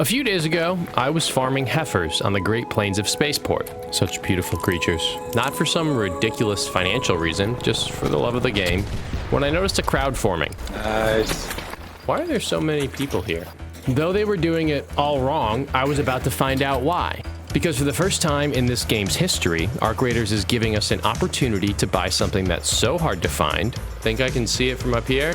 A few days ago, I was farming heifers on the Great Plains of Spaceport. Such beautiful creatures. Not for some ridiculous financial reason, just for the love of the game, when I noticed a crowd forming. Nice. Why are there so many people here? Though they were doing it all wrong, I was about to find out why. Because for the first time in this game's history, Arc Raiders is giving us an opportunity to buy something that's so hard to find. Think I can see it from up here?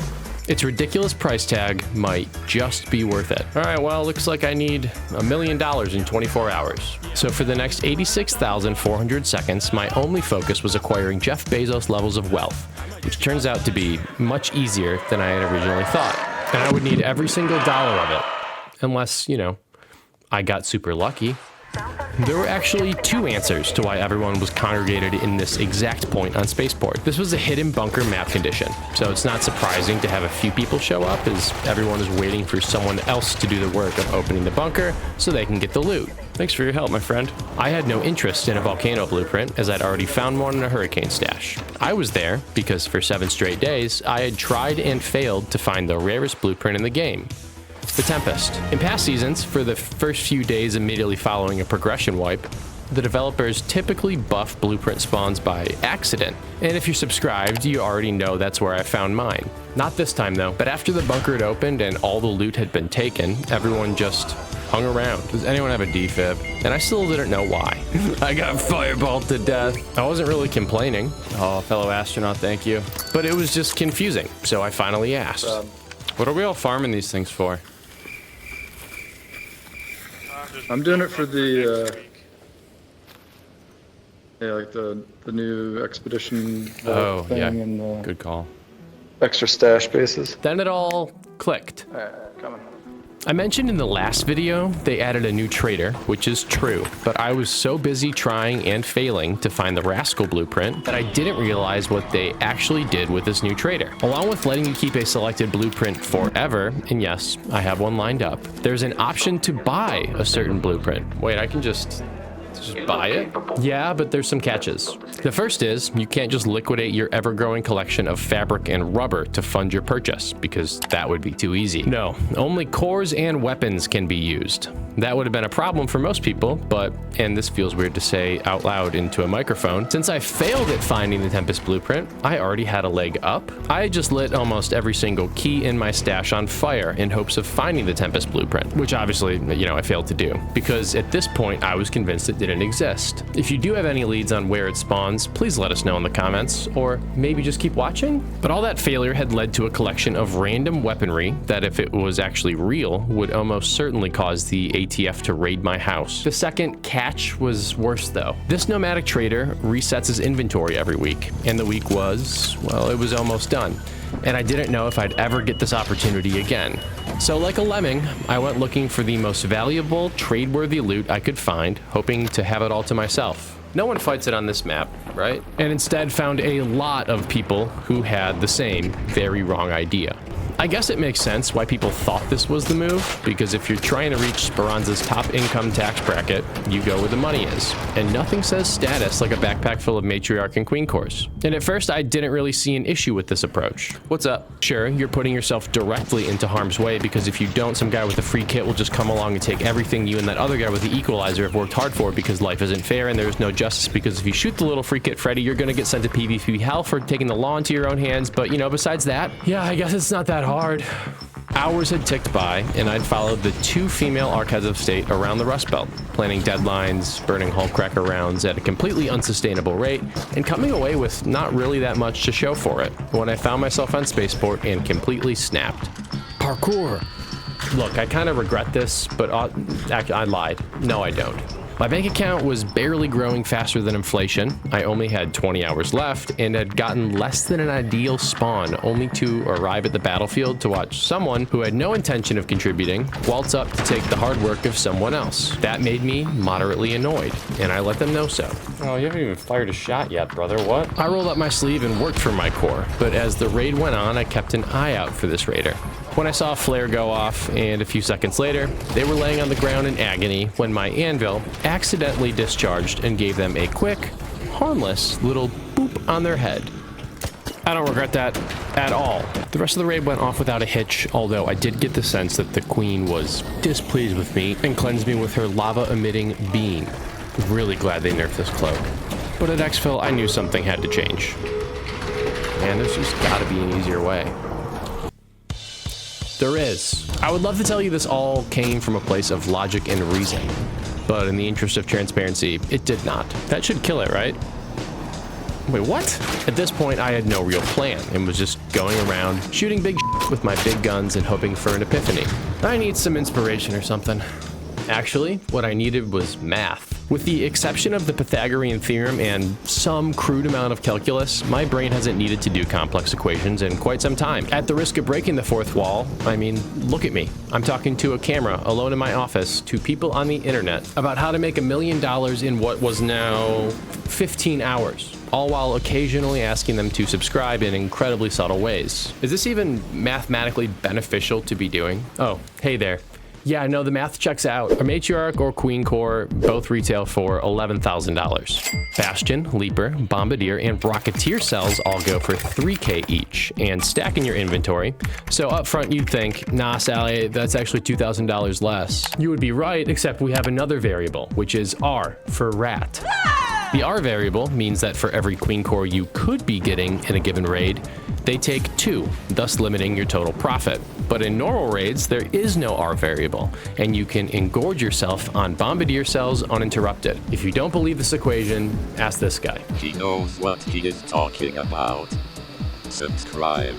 Its ridiculous price tag might just be worth it. All right, well, looks like I need $1 million in 24 hours. So for the next 86,400 seconds, my only focus was acquiring Jeff Bezos levels of wealth, which turns out to be much easier than I had originally thought. And I would need every single dollar of it, unless, I got super lucky. There were actually two answers to why everyone was congregated in this exact point on Spaceport. This was a hidden bunker map condition, so it's not surprising to have a few people show up, as everyone is waiting for someone else to do the work of opening the bunker so they can get the loot. Thanks for your help, my friend. I had no interest in a volcano blueprint, as I'd already found one in a hurricane stash. I was there because for 7 straight days, I had tried and failed to find the rarest blueprint in the game. The Tempest. In past seasons, for the first few days immediately following a progression wipe, the developers typically buff blueprint spawns by accident. And if you're subscribed, you already know that's where I found mine. Not this time though, but after the bunker had opened and all the loot had been taken, everyone just hung around. Does anyone have a defib? And I still didn't know why. I got fireballed to death. I wasn't really complaining. Oh, fellow astronaut, thank you. But it was just confusing, so I finally asked. What are we all farming these things for? I'm doing it for the, like the new expedition thing and the good call. Extra stash bases. Then it all clicked. Coming. I mentioned in the last video they added a new trader, which is true, but I was so busy trying and failing to find the Rascal blueprint that I didn't realize what they actually did with this new trader. Along with letting you keep a selected blueprint forever, and yes, I have one lined up, there's an option to buy a certain blueprint. Wait, I can just buy it? Yeah, but there's some catches. The first is, you can't just liquidate your ever-growing collection of fabric and rubber to fund your purchase, because that would be too easy. No, only cores and weapons can be used. That would have been a problem for most people, but, and this feels weird to say out loud into a microphone, since I failed at finding the Tempest blueprint, I already had a leg up. I had just lit almost every single key in my stash on fire in hopes of finding the Tempest blueprint, which obviously, I failed to do, because at this point I was convinced it didn't exist. If you do have any leads on where it spawns, please let us know in the comments, or maybe just keep watching. But all that failure had led to a collection of random weaponry that, if it was actually real, would almost certainly cause the ATF to raid my house. The second catch was worse though. This nomadic trader resets his inventory every week, and the week was, well, it was almost done. And I didn't know if I'd ever get this opportunity again. So like a lemming, I went looking for the most valuable, trade-worthy loot I could find, hoping to have it all to myself. No one fights it on this map, right? And instead found a lot of people who had the same very wrong idea. I guess it makes sense why people thought this was the move, because if you're trying to reach Speranza's top income tax bracket, you go where the money is. And nothing says status like a backpack full of matriarch and queen cores. And at first, I didn't really see an issue with this approach. What's up? Sure, you're putting yourself directly into harm's way, because if you don't, some guy with a free kit will just come along and take everything you and that other guy with the equalizer have worked hard for, because life isn't fair and there's no justice, because if you shoot the little free kit Freddy, you're gonna get sent to PvP hell for taking the law into your own hands. But besides that, yeah, I guess it's not that hard. Hours had ticked by, and I'd followed the 2 female Archives of State around the Rust Belt, planning deadlines, burning Hullcracker rounds at a completely unsustainable rate, and coming away with not really that much to show for it, when I found myself on Spaceport and completely snapped. Parkour! Look, I kind of regret this, but I lied. No, I don't. My bank account was barely growing faster than inflation. I only had 20 hours left and had gotten less than an ideal spawn, only to arrive at the battlefield to watch someone who had no intention of contributing waltz up to take the hard work of someone else. That made me moderately annoyed, and I let them know so. Oh, you haven't even fired a shot yet, brother. What? I rolled up my sleeve and worked for my core, but as the raid went on, I kept an eye out for this raider. When I saw a flare go off, and a few seconds later, they were laying on the ground in agony when my anvil accidentally discharged and gave them a quick, harmless little boop on their head. I don't regret that at all. The rest of the raid went off without a hitch, although I did get the sense that the queen was displeased with me and cleansed me with her lava-emitting beam. Really glad they nerfed this cloak. But at exfil, I knew something had to change. Man, there's just gotta be an easier way. There is. I would love to tell you this all came from a place of logic and reason, but in the interest of transparency, it did not. That should kill it, right? Wait, what? At this point, I had no real plan and was just going around shooting big with my big guns and hoping for an epiphany. I need some inspiration or something. Actually, what I needed was math. With the exception of the Pythagorean theorem and some crude amount of calculus, my brain hasn't needed to do complex equations in quite some time. At the risk of breaking the fourth wall, I mean, look at me. I'm talking to a camera alone in my office to people on the internet about how to make $1 million in what was now 15 hours. All while occasionally asking them to subscribe in incredibly subtle ways. Is this even mathematically beneficial to be doing? Oh, hey there. Yeah, no, the math checks out. A matriarch or queen core both retail for $11,000. Bastion, Leaper, Bombardier, and Rocketeer cells all go for $3K each and stack in your inventory. So up front you'd think, nah, Sally, that's actually $2,000 less. You would be right, except we have another variable, which is R for rat. The R variable means that for every queen core you could be getting in a given raid, they take 2, thus limiting your total profit. But in normal raids, there is no R variable, and you can engorge yourself on Bombardier cells uninterrupted. If you don't believe this equation, ask this guy. He knows what he is talking about. Subscribe.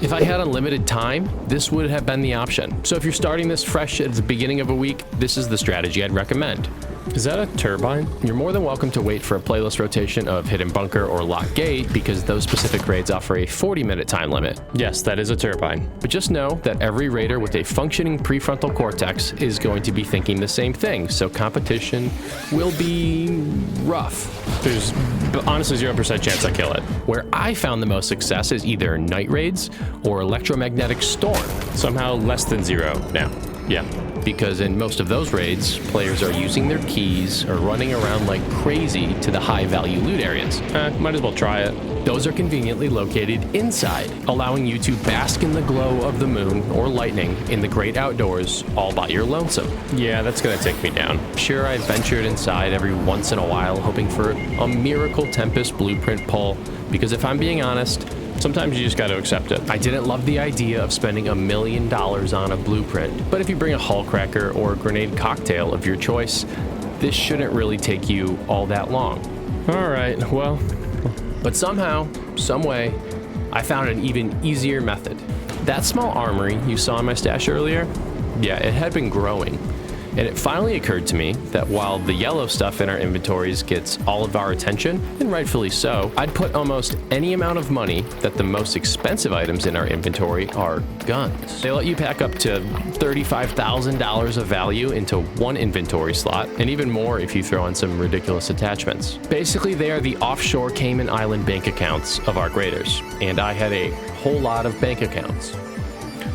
If I had unlimited time, this would have been the option. So if you're starting this fresh at the beginning of a week, this is the strategy I'd recommend. Is that a turbine? You're more than welcome to wait for a playlist rotation of Hidden Bunker or Lock Gate because those specific raids offer a 40-minute time limit. Yes, that is a turbine. But just know that every raider with a functioning prefrontal cortex is going to be thinking the same thing, so competition will be rough. There's honestly 0% chance I kill it. Where I found the most success is either night raids or electromagnetic storm. Somehow less than 0 now. Yeah. Because in most of those raids, players are using their keys or running around like crazy to the high-value loot areas. Might as well try it. Those are conveniently located inside, allowing you to bask in the glow of the moon or lightning in the great outdoors all by your lonesome. Yeah, that's gonna take me down. Sure, I've ventured inside every once in a while hoping for a miracle Tempest blueprint pull, because if I'm being honest, sometimes you just got to accept it. I didn't love the idea of spending $1 million on a blueprint, but if you bring a hull cracker or a grenade cocktail of your choice, this shouldn't really take you all that long. All right, well, but somehow, some way, I found an even easier method. That small armory you saw in my stash earlier, yeah, it had been growing. And it finally occurred to me that while the yellow stuff in our inventories gets all of our attention, and rightfully so, I'd put almost any amount of money that the most expensive items in our inventory are guns. They let you pack up to $35,000 of value into one inventory slot, and even more if you throw in some ridiculous attachments. Basically, they are the offshore Cayman Island bank accounts of our graders, and I had a whole lot of bank accounts.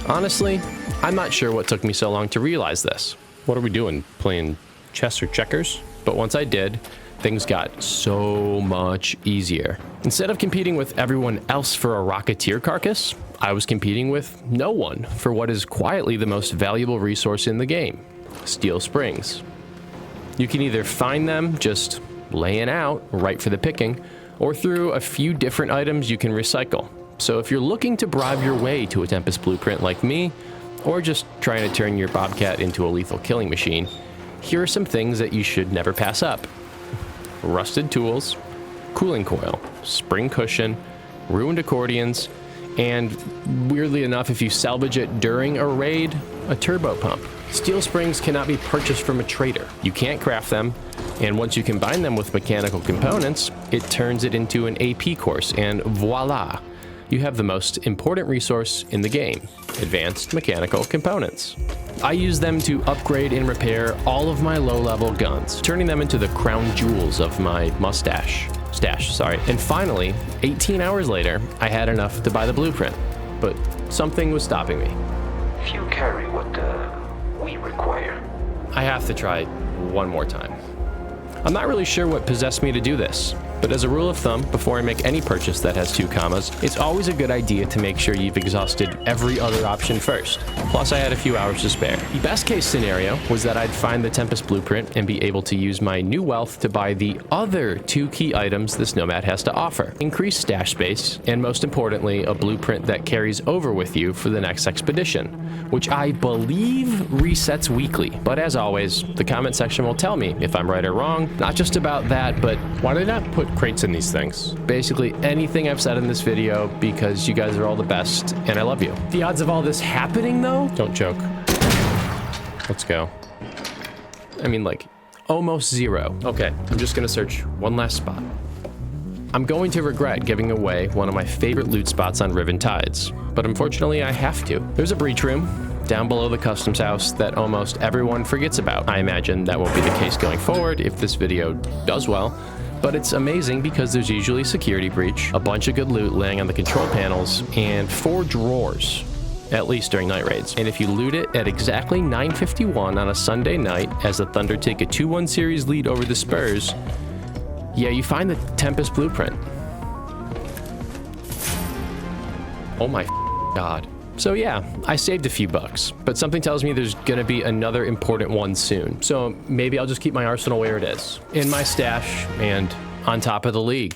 Honestly, I'm not sure what took me so long to realize this. What are we doing? Playing chess or checkers? But once I did, things got so much easier. Instead of competing with everyone else for a Rocketeer carcass, I was competing with no one for what is quietly the most valuable resource in the game, steel springs. You can either find them just laying out, right for the picking, or through a few different items you can recycle. So if you're looking to bribe your way to a Tempest blueprint like me, or just trying to turn your Bobcat into a lethal killing machine, here are some things that you should never pass up. Rusted tools, cooling coil, spring cushion, ruined accordions, and weirdly enough, if you salvage it during a raid, a turbo pump. Steel springs cannot be purchased from a trader. You can't craft them, and once you combine them with mechanical components, it turns it into an AP course, and voila! You have the most important resource in the game, advanced mechanical components. I use them to upgrade and repair all of my low-level guns, turning them into the crown jewels of my stash. And finally, 18 hours later, I had enough to buy the blueprint, but something was stopping me. If you carry what we require, I have to try one more time. I'm not really sure what possessed me to do this. But as a rule of thumb, before I make any purchase that has 2 commas, it's always a good idea to make sure you've exhausted every other option first. Plus, I had a few hours to spare. The best case scenario was that I'd find the Tempest blueprint and be able to use my new wealth to buy the other 2 key items this nomad has to offer. Increased stash space, and most importantly, a blueprint that carries over with you for the next expedition, which I believe resets weekly. But as always, the comment section will tell me if I'm right or wrong. Not just about that, but why did I not put crates in these things? Basically anything I've said in this video, because you guys are all the best and I love you. The odds of all this happening though? Don't joke. Let's go. I mean, like, almost 0. Okay, I'm just gonna search one last spot. I'm going to regret giving away one of my favorite loot spots on Riven Tides, but unfortunately I have to. There's a breach room down below the customs house that almost everyone forgets about. I imagine that won't be the case going forward if this video does well, but it's amazing because there's usually a security breach, a bunch of good loot laying on the control panels, and 4 drawers, at least during night raids. And if you loot it at exactly 9:51 on a Sunday night as the Thunder take a 2-1 series lead over the Spurs, yeah, you find the Tempest blueprint. Oh my God. So yeah, I saved a few bucks, but something tells me there's gonna be another important one soon. So maybe I'll just keep my arsenal where it is, in my stash and on top of the league.